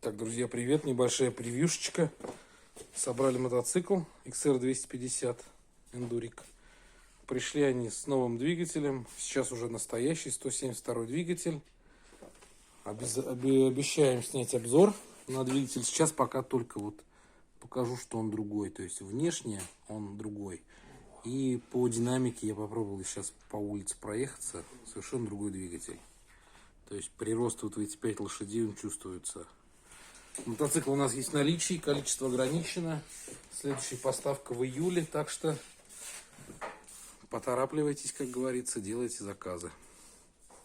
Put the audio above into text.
Так, друзья, привет! Небольшая превьюшечка. Собрали мотоцикл XR250 Enduric. Пришли они с новым двигателем. Сейчас уже настоящий 172 двигатель. Обещаем снять обзор на двигатель. Сейчас пока только вот покажу, что он другой. То есть внешне он другой. И по динамике я попробовал сейчас по улице проехаться. Совершенно другой двигатель. То есть прирост вот в эти 5 лошадей он чувствуется. Мотоцикл у нас есть в наличии, количество ограничено. Следующая поставка в июле, так что поторапливайтесь, как говорится, делайте заказы.